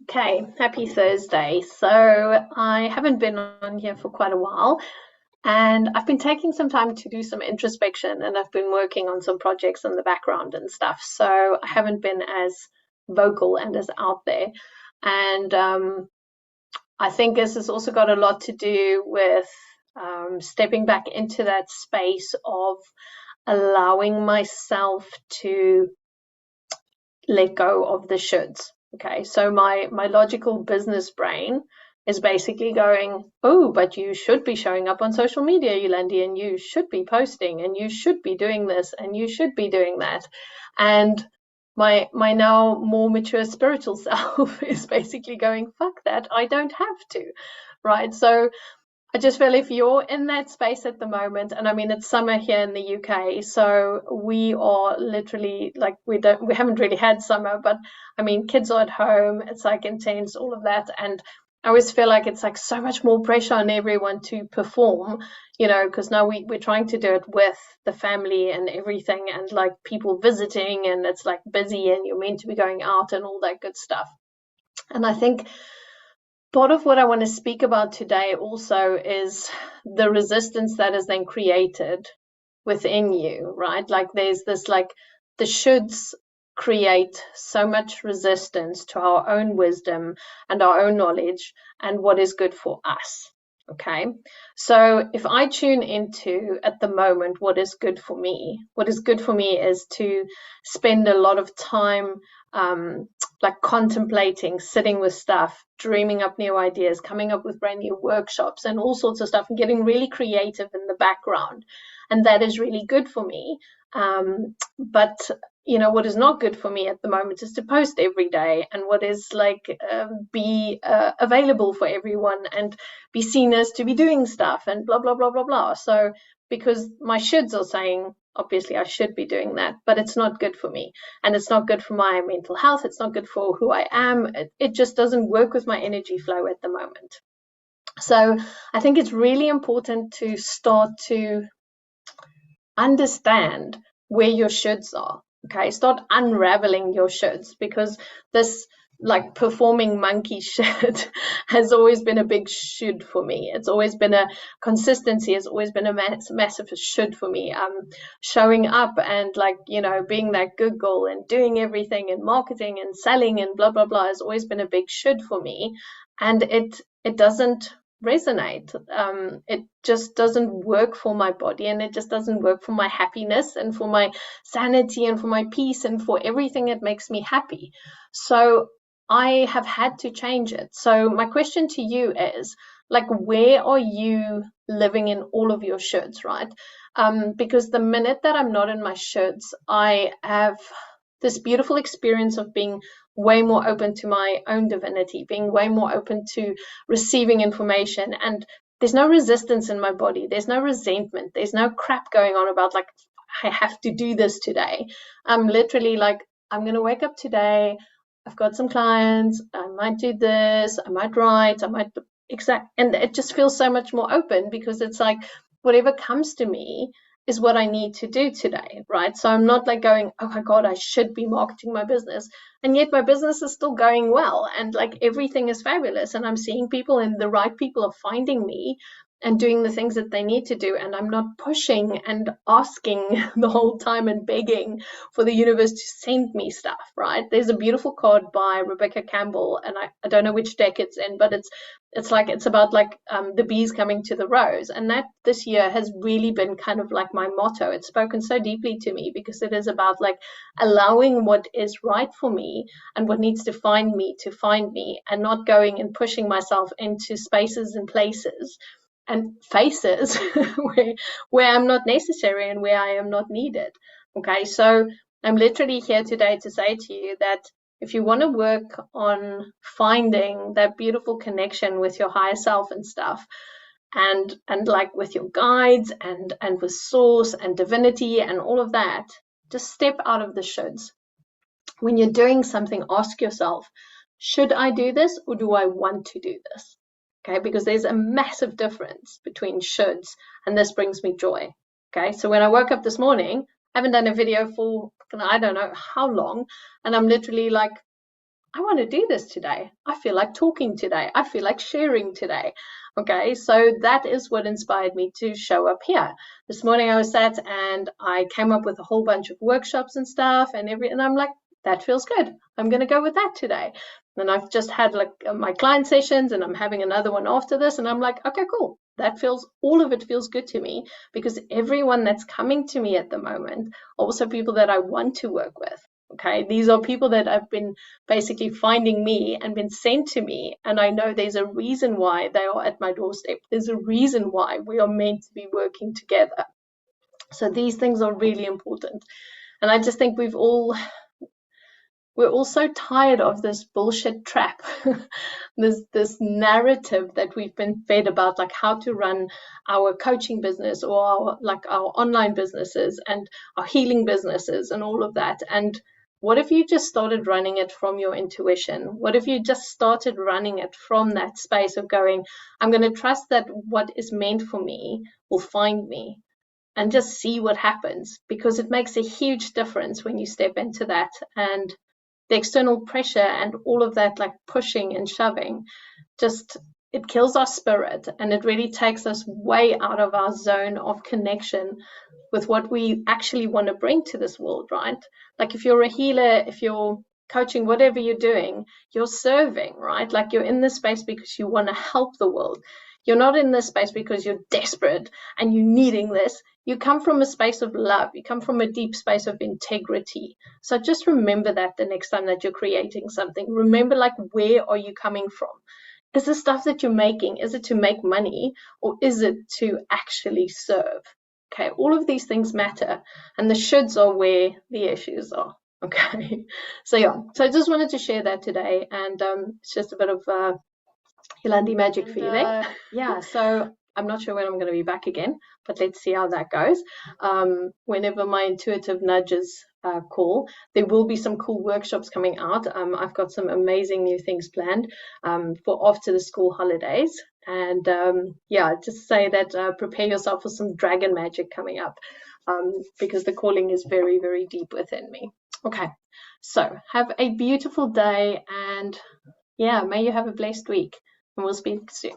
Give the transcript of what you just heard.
Okay, happy Thursday. So I haven't been on here for quite a while, and I've been taking some time to do some introspection, and I've been working on some projects in the background and stuff. So I haven't been as vocal and as out there. And I think this has also got a lot to do with stepping back into that space of allowing myself to let go of the shoulds. Okay, so my logical business brain is basically going, oh, but you should be showing up on social media, Yolandi, and you should be posting, and you should be doing this, and you should be doing that. And my now more mature spiritual self is basically going, fuck that, I don't have to, right? So I just feel if you're in that space at the moment, and I mean it's summer here in the UK, so we are literally like we haven't really had summer, but I mean kids are at home, it's like intense, all of that, and I always feel like it's like so much more pressure on everyone to perform, because now we're trying to do it with the family and everything, and like people visiting, and it's like busy, and you're meant to be going out and all that good stuff. And I think part of what I want to speak about today also is the resistance that is then created within you, right? Like there's this like the shoulds create so much resistance to our own wisdom and our own knowledge and what is good for us. Okay. So if I tune into at the moment what is good for me is to spend a lot of time like contemplating, sitting with stuff, dreaming up new ideas, coming up with brand new workshops and all sorts of stuff, and getting really creative in the background. And that is really good for me. But what is not good for me at the moment is to post every day, and what is like be available for everyone and be seen as to be doing stuff and blah blah blah blah blah. So because my shoulds are saying obviously I should be doing that, but it's not good for me, and it's not good for my mental health, it's not good for who I am. It just doesn't work with my energy flow at the moment. So I think it's really important to start to understand where your shoulds are. Okay, start unraveling your shoulds, because this like performing monkey shit has always been a big should for me. It's always been a consistency, has always been a massive should for me. Showing up and like, being that good girl and doing everything and marketing and selling and blah blah blah has always been a big should for me. And it doesn't resonate. It just doesn't work for my body, and it just doesn't work for my happiness and for my sanity and for my peace and for everything that makes me happy. So I have had to change it. So my question to you is like, where are you living in all of your shoulds, right? Because the minute that I'm not in my shoulds, I have this beautiful experience of being way more open to my own divinity, being way more open to receiving information. And there's no resistance in my body. There's no resentment. There's no crap going on about like, I have to do this today. I'm literally like, I'm going to wake up today. I've got some clients. I might do this. I might write. I might exact. And it just feels so much more open, because it's like whatever comes to me is what I need to do today, right? So I'm not like going, oh my God, I should be marketing my business. And yet my business is still going well, and like everything is fabulous. And I'm seeing people, and the right people are finding me and doing the things that they need to do. And I'm not pushing and asking the whole time and begging for the universe to send me stuff, right? There's a beautiful card by Rebecca Campbell, and I don't know which deck it's in, but it's about like the bees coming to the rose. And that this year has really been kind of like my motto. It's spoken so deeply to me, because it is about like allowing what is right for me and what needs to find me, and not going and pushing myself into spaces and places and faces where I'm not necessary and where I am not needed. Okay, so I'm literally here today to say to you that if you want to work on finding that beautiful connection with your higher self and stuff, and like with your guides and with source and divinity and all of that, just step out of the shoulds. When you're doing something, ask yourself, should I do this, or do I want to do this? Okay, because there's a massive difference between shoulds, and this brings me joy. Okay, so when I woke up this morning, I haven't done a video for I don't know how long, and I'm literally like, I want to do this today. I feel like talking today. I feel like sharing today. Okay, so that is what inspired me to show up here. This morning I was sat and I came up with a whole bunch of workshops and stuff and I'm like, that feels good. I'm going to go with that today. And I've just had like my client sessions and I'm having another one after this. And I'm like, okay, cool. All of it feels good to me, because everyone that's coming to me at the moment are also people that I want to work with. Okay, these are people that have been basically finding me and been sent to me. And I know there's a reason why they are at my doorstep. There's a reason why we are meant to be working together. So these things are really important. And I just think we're all so tired of this bullshit trap, this narrative that we've been fed about, like how to run our coaching business or our online businesses and our healing businesses and all of that. And what if you just started running it from your intuition? What if you just started running it from that space of going, I'm going to trust that what is meant for me will find me, and just see what happens? Because it makes a huge difference when you step into that. And the external pressure and all of that, like pushing and shoving, just, it kills our spirit, and it really takes us way out of our zone of connection with what we actually want to bring to this world, right? Like if you're a healer, if you're coaching, whatever you're doing, you're serving, right? Like you're in this space because you want to help the world. You're not in this space because you're desperate and you're needing this. You come from a space of love. You come from a deep space of integrity. So just remember that the next time that you're creating something. Remember, like, where are you coming from? Is the stuff that you're making, is it to make money, or is it to actually serve? Okay, all of these things matter, and the shoulds are where the issues are. Okay, so yeah, so I just wanted to share that today, and it's just a bit of Yolandi magic for you there. Yeah, so I'm not sure when I'm going to be back again, but let's see how that goes. Whenever my intuitive nudges call, there will be some cool workshops coming out. I've got some amazing new things planned for after the school holidays. And yeah, just say that prepare yourself for some dragon magic coming up, because the calling is very, very deep within me. Okay, so have a beautiful day, and yeah, may you have a blessed week, and we'll speak soon.